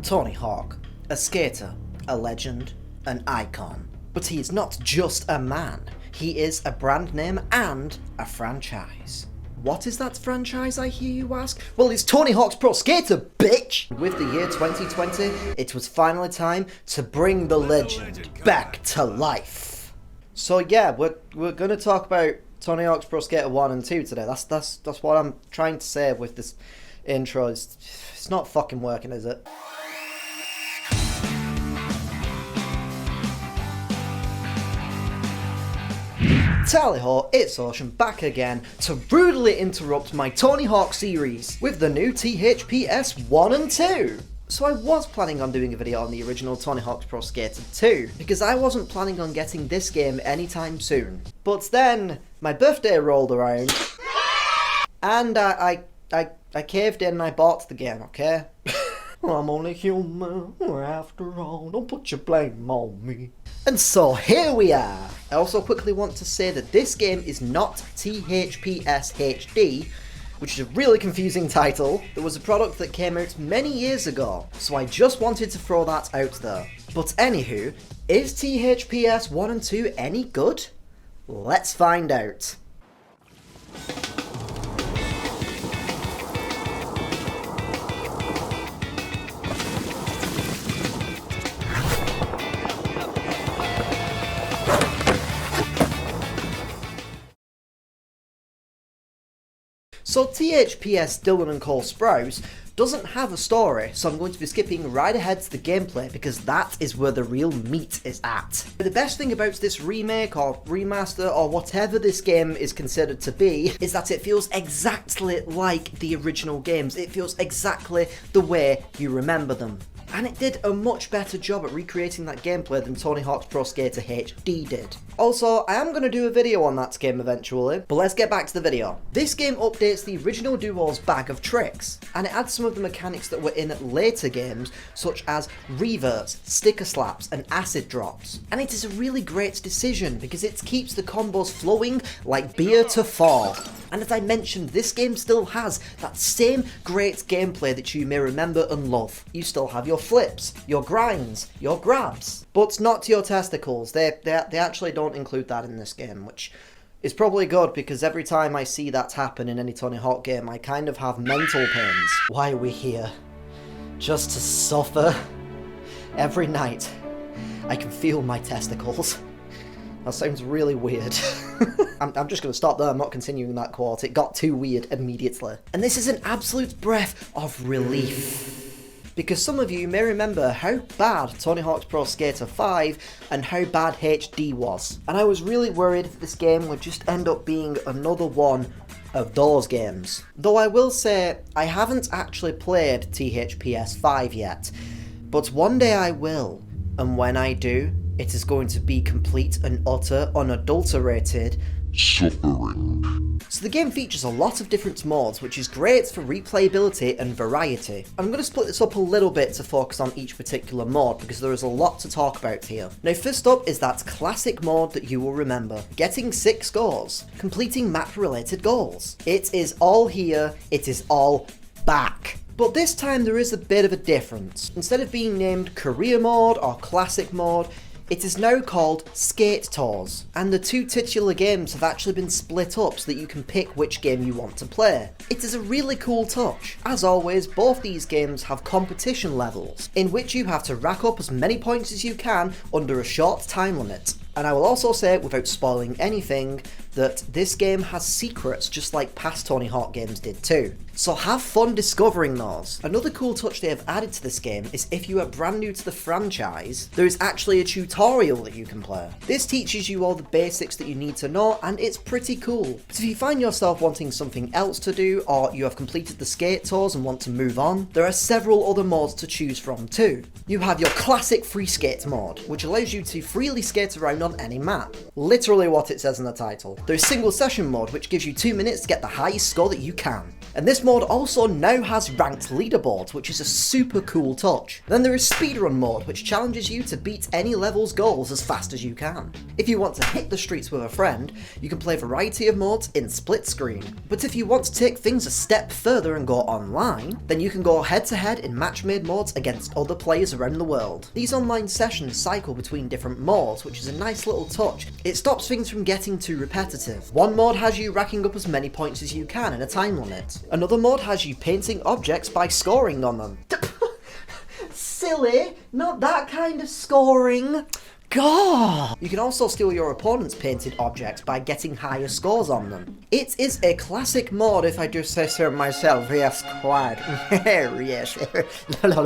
Tony Hawk, a skater, a legend, an icon. But he is not just a man, he is a brand name and a franchise. What is that franchise, I hear you ask? Well, it's Tony Hawk's Pro Skater, bitch! With the year 2020, it was finally time to bring the legend back to life. So yeah, we're gonna talk about Tony Hawk's Pro Skater 1 and 2 today. That's what I'm trying to say with this intro. It's not fucking working, is it? Tally-ho, ItsOcean back again to rudely interrupt my Tony Hawk series with the new THPS 1 and 2. So I was planning on doing a video on the original Tony Hawk's Pro Skater 2, because I wasn't planning on getting this game anytime soon. But then, my birthday rolled around, and I caved in and I bought the game, okay? I'm only human after all, don't put your blame on me. And so here we are. I also quickly want to say that this game is not THPS HD, which is a really confusing title. It was a product that came out many years ago, so I just wanted to throw that out there. But anywho, is THPS 1 and 2 any good? Let's find out. So THPS Dylan and Cole Sprouse doesn't have a story, so I'm going to be skipping right ahead to the gameplay because that is where the real meat is at. The best thing about this remake or remaster or whatever this game is considered to be is that it feels exactly like the original games. It feels exactly the way you remember them. And it did a much better job at recreating that gameplay than Tony Hawk's Pro Skater HD did. Also, I am going to do a video on that game eventually, but let's get back to the video. This game updates the original duo's bag of tricks, and it adds some of the mechanics that were in later games, such as reverts, sticker slaps, and acid drops. And it is a really great decision, because it keeps the combos flowing like beer to fall. And as I mentioned, this game still has that same great gameplay that you may remember and love. You still have your flips, your grinds, your grabs, but not your testicles. They actually don't include that in this game, which is probably good because every time I see that happen in any Tony Hawk game, I kind of have mental pains. Why are we here? Just to suffer? Every night, I can feel my testicles. That sounds really weird. I'm just going to stop there, I'm not continuing that quote. It got too weird immediately. And this is an absolute breath of relief. Because some of you may remember how bad Tony Hawk's Pro Skater 5 and how bad HD was. And I was really worried that this game would just end up being another one of those games. Though I will say, I haven't actually played THPS 5 yet, but one day I will. And when I do, it is going to be complete and utter, unadulterated suffering. So the game features a lot of different modes, which is great for replayability and variety. I'm going to split this up a little bit to focus on each particular mode because there is a lot to talk about here. Now first up is that classic mode that you will remember, getting 6 scores, completing map related goals. It is all here, it is all back. But this time there is a bit of a difference. Instead of being named career mode or classic mode, it is now called Skate Tours, and the 2 titular games have actually been split up so that you can pick which game you want to play. It is a really cool touch. As always, both these games have competition levels, in which you have to rack up as many points as you can under a short time limit. And I will also say, without spoiling anything, that this game has secrets just like past Tony Hawk games did too. So have fun discovering those. Another cool touch they have added to this game is if you are brand new to the franchise, there is actually a tutorial that you can play. This teaches you all the basics that you need to know, and it's pretty cool. But if you find yourself wanting something else to do, or you have completed the skate tours and want to move on, there are several other modes to choose from too. You have your classic free skate mode, which allows you to freely skate around on any map. Literally what it says in the title. There's single session mode, which gives you 2 minutes to get the highest score that you can. And this mod also now has ranked leaderboards, which is a super cool touch. Then there is speedrun mode, which challenges you to beat any level's goals as fast as you can. If you want to hit the streets with a friend, you can play a variety of modes in split screen. But if you want to take things a step further and go online, then you can go head to head in match-made modes against other players around the world. These online sessions cycle between different modes, which is a nice little touch. It stops things from getting too repetitive. One mode has you racking up as many points as you can in a time limit. Another mode has you painting objects by scoring on them. Silly, not that kind of scoring. God! You can also steal your opponent's painted objects by getting higher scores on them. It is a classic mod, if I do say so myself. Yes, quite. Yes.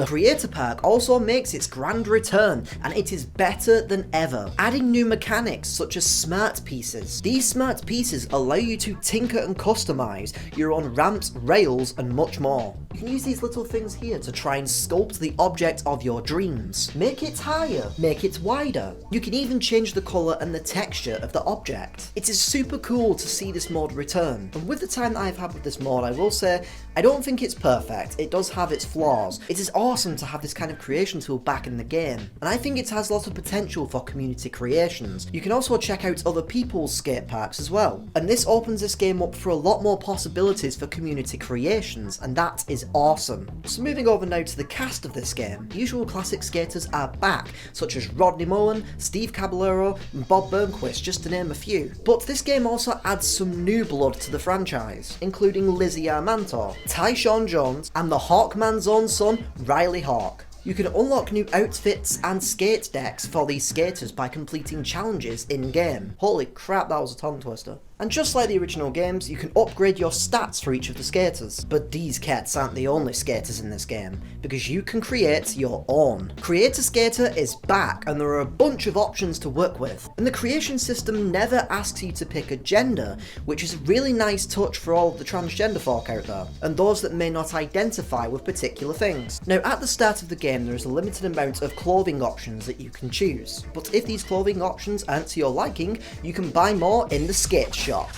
Creator Pack also makes its grand return, and it is better than ever, adding new mechanics such as smart pieces. These smart pieces allow you to tinker and customize your own ramps, rails, and much more. You can use these little things here to try and sculpt the object of your dreams. Make it higher, make it wider. You can even change the colour and the texture of the object. It is super cool to see this mod return, and with the time that I've had with this mod, I will say, I don't think it's perfect. It does have its flaws. It is awesome to have this kind of creation tool back in the game, and I think it has lots of potential for community creations. You can also check out other people's skate parks as well, and this opens this game up for a lot more possibilities for community creations, and that is awesome. So moving over now to the cast of this game, the usual classic skaters are back, such as Rodney Mullen, Steve Caballero, and Bob Burnquist, just to name a few. But this game also adds some new blood to the franchise, including Lizzie Armanto, Tyshawn Jones, and the Hawkman's own son, Riley Hawk. You can unlock new outfits and skate decks for these skaters by completing challenges in-game. Holy crap, that was a tongue twister. And just like the original games, you can upgrade your stats for each of the skaters. But these cats aren't the only skaters in this game, because you can create your own. Create a Skater is back, and there are a bunch of options to work with. And the creation system never asks you to pick a gender, which is a really nice touch for all of the transgender folk out there, and those that may not identify with particular things. Now, at the start of the game, there is a limited amount of clothing options that you can choose. But if these clothing options aren't to your liking, you can buy more in the skate shop,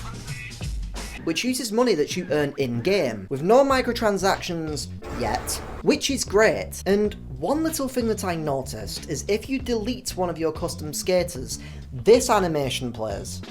which uses money that you earn in-game, with no microtransactions yet, which is great. And one little thing that I noticed is if you delete one of your custom skaters, this animation plays.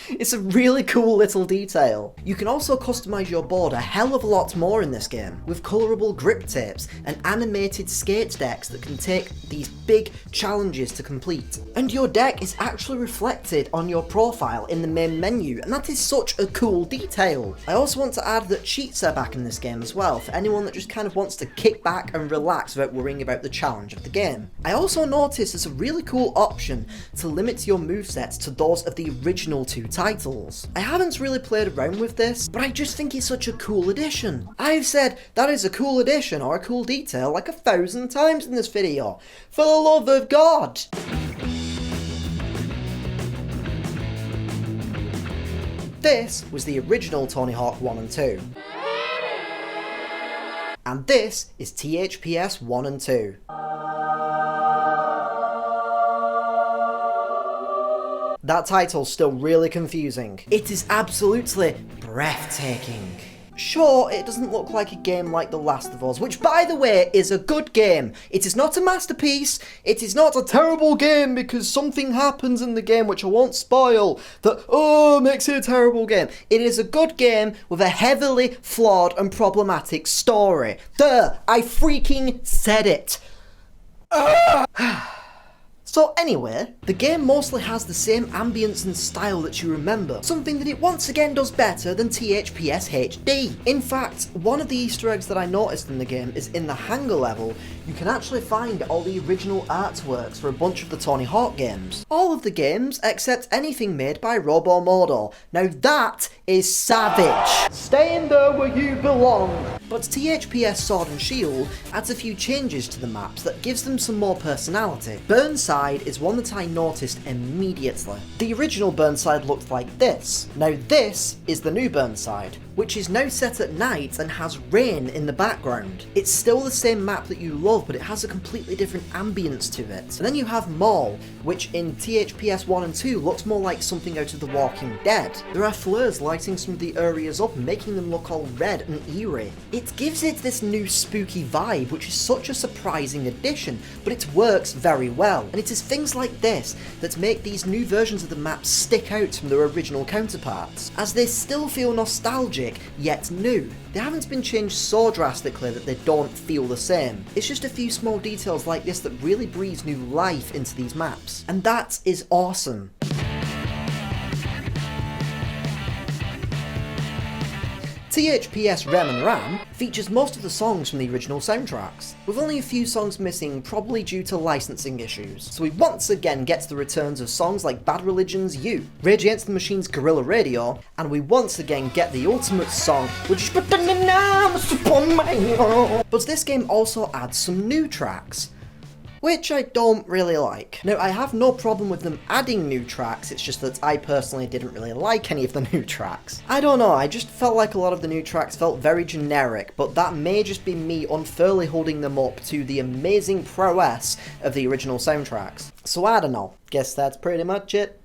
It's a really cool little detail. You can also customise your board a hell of a lot more in this game, with colourable grip tapes and animated skate decks that can take these big challenges to complete. And your deck is actually reflected on your profile in the main menu, and that is such a cool detail. I also want to add that cheats are back in this game as well, for anyone that just kind of wants to kick back and relax without worrying about the challenge of the game. I also noticed there's a really cool option to limit your movesets to those of the original two titles. I haven't really played around with this, but I just think it's such a cool addition. I've said that is a cool addition or a cool detail like 1,000 times in this video. For the love of God! This was the original Tony Hawk 1 and 2. And this is THPS 1 and 2. That title's still really confusing. It is absolutely breathtaking. Sure, it doesn't look like a game like The Last of Us, which by the way is a good game. It is not a masterpiece, it is not a terrible game because something happens in the game which I won't spoil that, makes it a terrible game. It is a good game with a heavily flawed and problematic story. Duh, I freaking said it. So anyway, the game mostly has the same ambience and style that you remember, something that it once again does better than THPS HD. In fact, one of the Easter eggs that I noticed in the game is in the hangar level, you can actually find all the original artworks for a bunch of the Tony Hawk games. All of the games except anything made by Robo Modo. Now that is savage. Stay in there where you belong. But THPS Sword and Shield adds a few changes to the maps that gives them some more personality. Burnside is one that I noticed immediately. The original Burnside looked like this. Now this is the new Burnside. which is now set at night and has rain in the background. It's still the same map that you love, but it has a completely different ambience to it. And then you have Mall, which in THPS 1 and 2 looks more like something out of The Walking Dead. There are flares lighting some of the areas up, making them look all red and eerie. It gives it this new spooky vibe, which is such a surprising addition, but it works very well. And it is things like this that make these new versions of the map stick out from their original counterparts, as they still feel nostalgic, yet new. They haven't been changed so drastically that they don't feel the same. It's just a few small details like this that really breathes new life into these maps. And that is awesome. THPS Rem and Ram features most of the songs from the original soundtracks, with only a few songs missing, probably due to licensing issues. So we once again get the returns of songs like Bad Religion's You, Rage Against the Machine's Guerrilla Radio, and we once again get the ultimate song, which is But this game also adds some new tracks, which I don't really like. Now, I have no problem with them adding new tracks, it's just that I personally didn't really like any of the new tracks. I don't know, I just felt like a lot of the new tracks felt very generic, but that may just be me unfairly holding them up to the amazing prowess of the original soundtracks. So I don't know, guess that's pretty much it.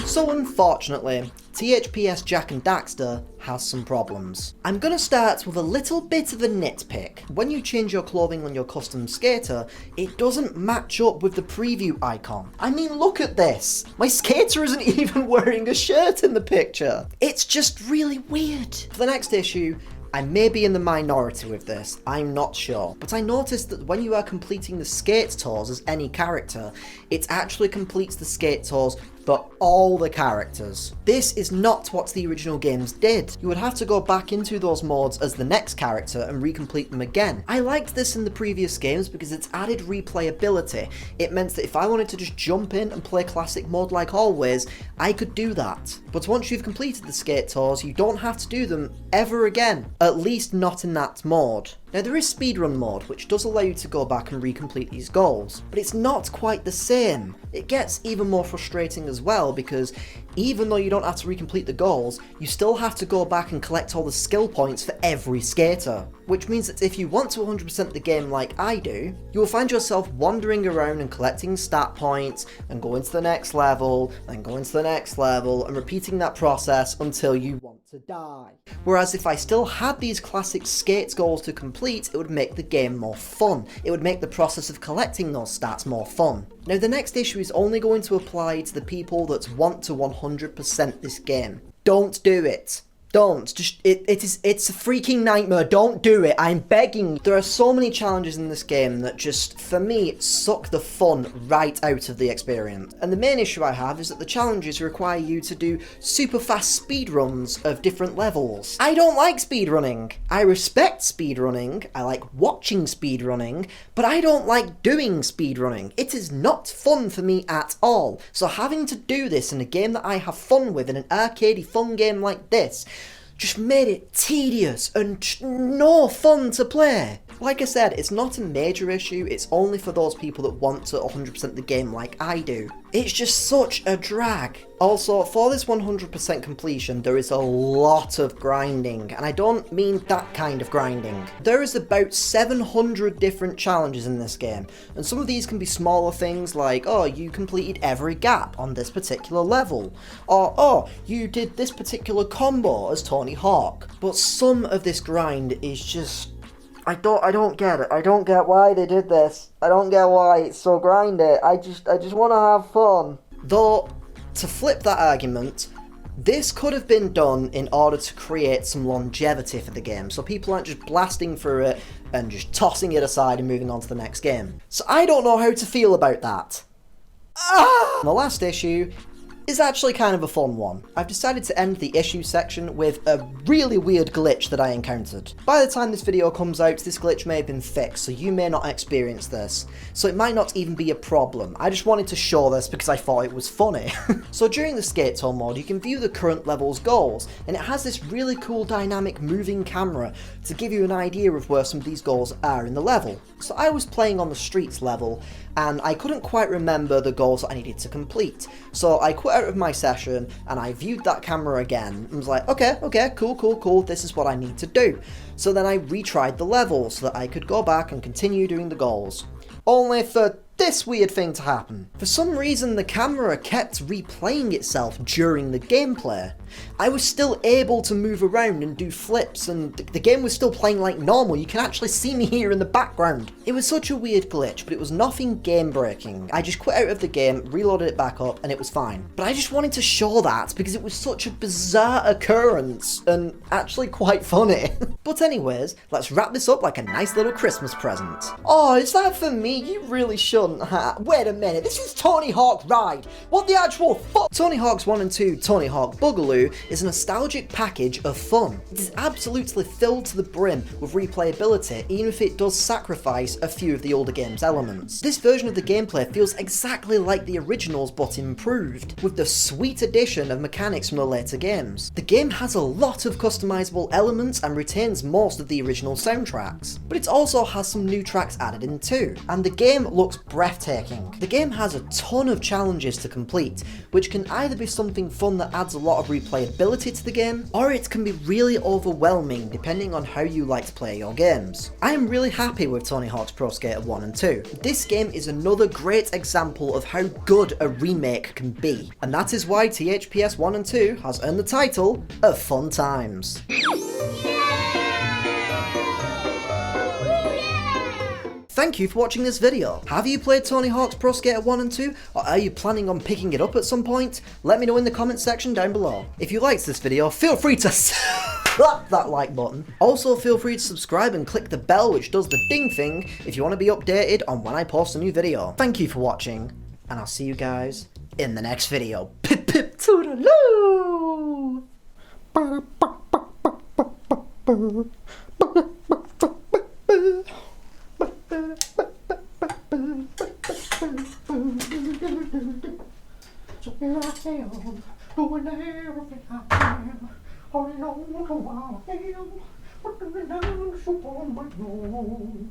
So unfortunately, THPS Jak and Daxter has some problems. I'm gonna start with a little bit of a nitpick. When you change your clothing on your custom skater, it doesn't match up with the preview icon. I mean, look at this! My skater isn't even wearing a shirt in the picture! It's just really weird. For the next issue, I may be in the minority with this, I'm not sure, but I noticed that when you are completing the skate tours as any character, it actually completes the skate tours for all the characters. This is not what the original games did. You would have to go back into those modes as the next character and recomplete them again. I liked this in the previous games because it's added replayability. It meant that if I wanted to just jump in and play classic mode like always, I could do that. But once you've completed the skate tours, you don't have to do them ever again. At least not in that mode. Now there is speedrun mode, which does allow you to go back and recomplete these goals, but it's not quite the same. It gets even more frustrating as well, because even though you don't have to recomplete the goals, you still have to go back and collect all the skill points for every skater. Which means that if you want to 100% the game like I do, you will find yourself wandering around and collecting stat points, and going to the next level, and going to the next level, and repeating that process until you want to die. Whereas if I still had these classic skates goals to complete, it would make the game more fun. It would make the process of collecting those stats more fun. Now the next issue is only going to apply to the people that want to 100% this game. Don't do it. Don't. It's a freaking nightmare. Don't do it. I'm begging you. There are so many challenges in this game that just, for me, suck the fun right out of the experience. And the main issue I have is that the challenges require you to do super fast speedruns of different levels. I don't like speedrunning. I respect speedrunning. I like watching speedrunning, but I don't like doing speedrunning. It is not fun for me at all. So having to do this in a game that I have fun with, in an arcadey fun game like this, just made it tedious and no fun to play. Like I said, it's not a major issue, it's only for those people that want to 100% the game like I do. It's just such a drag. Also, for this 100% completion, there is a lot of grinding, and I don't mean that kind of grinding. There is about 700 different challenges in this game, and some of these can be smaller things like, oh, you completed every gap on this particular level, or, oh, you did this particular combo as Tony Hawk. But some of this grind is just, I don't get it. I don't get why they did this. I don't get why it's so grindy. I just want to have fun. Though, to flip that argument, this could have been done in order to create some longevity for the game, so people aren't just blasting through it and just tossing it aside and moving on to the next game. So I don't know how to feel about that. The last issue is actually kind of a fun one. I've decided to end the issue section with a really weird glitch that I encountered. By the time this video comes out, this glitch may have been fixed, so you may not experience this. So it might not even be a problem. I just wanted to show this because I thought it was funny. So during the skate tour mode, you can view the current level's goals, and it has this really cool dynamic moving camera to give you an idea of where some of these goals are in the level. So I was playing on the streets level, and I couldn't quite remember the goals that I needed to complete. So I quit cut out of my session and I viewed that camera again and was like, okay, cool, this is what I need to do. So then I retried the level so that I could go back and continue doing the goals. Only for this weird thing to happen. For some reason, the camera kept replaying itself during the gameplay. I was still able to move around and do flips, and the game was still playing like normal. You can actually see me here in the background. It was such a weird glitch, but it was nothing game-breaking. I just quit out of the game, reloaded it back up, and it was fine. But I just wanted to show that because it was such a bizarre occurrence, and actually quite funny. But anyways, let's wrap this up like a nice little Christmas present. Oh, is that for me? You really shouldn't have. Wait a minute, this is Tony Hawk Ride. What the actual fuck? Tony Hawk's 1 and 2 Tony Hawk Boogaloo is a nostalgic package of fun. It is absolutely filled to the brim with replayability, even if it does sacrifice a few of the older game's elements. This version of the gameplay feels exactly like the originals but improved, with the sweet addition of mechanics from the later games. The game has a lot of customizable elements and retains most of the original soundtracks, but it also has some new tracks added in too, and the game looks breathtaking. The game has a ton of challenges to complete, which can either be something fun that adds a lot of replayability to the game, or it can be really overwhelming depending on how you like to play your games. I am really happy with Tony Hawk's Pro Skater 1 and 2. This game is another great example of how good a remake can be, and that is why THPS 1 and 2 has earned the title of Fun Times. Thank you for watching this video. Have you played Tony Hawk's Pro Skater 1 and 2, or are you planning on picking it up at some point? Let me know in the comments section down below. If you liked this video, feel free to slap that like button. Also, feel free to subscribe and click the bell which does the ding thing if you want to be updated on when I post a new video. Thank you for watching, and I'll see you guys in the next video. Pip pip toodaloo! So here I am, doing everything I can, holding on to what I am, putting it down so on my own.